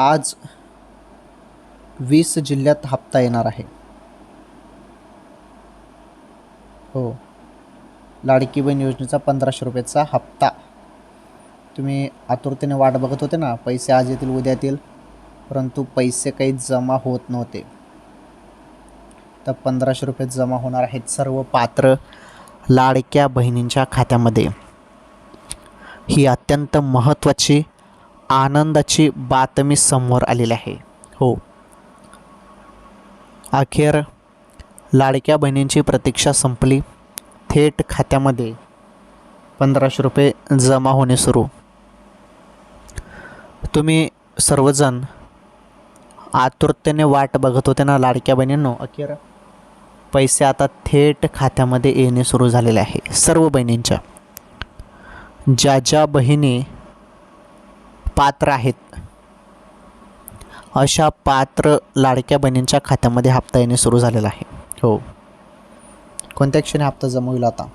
आज 20 जिल्ह्यात हप्ता येणार आहे. हो, लाडकी बहीण योजनेचा 1500 रुपयाचा हप्ता. तुम्ही आतुरतेने वाट बघत होते ना, पैसे आज येतील उद्या येतील, परंतु पैसे काही जमा होत नव्हते. तर 1500 रुपये जमा होणार आहेत सर्व पात्र लाडक्या बहिणींच्या खात्यामध्ये. ही अत्यंत महत्त्वाची आनंदाची बातमी समोर आलेली आहे. हो, अखेर लाडक्या बहिणींची प्रतीक्षा संपली. थेट खात्यामध्ये 1500 रुपये जमा होणे सुरू. तुम्ही सर्वजण आतुरतेने वाट बघत होते ना लाडक्या बहिणींनो, अखेर पैसे आता थेट खात्यामध्ये येणे सुरू झालेले आहे. सर्व बहिणींच्या ज्या ज्या बहिणी पात्र आहेत अशा पात्र लाडक्या बहिणींच्या खात्यामध्ये हप्ता येणे सुरू झालेला आहे. हो, कोणत्या क्षणी हप्ता जमा होईल आता?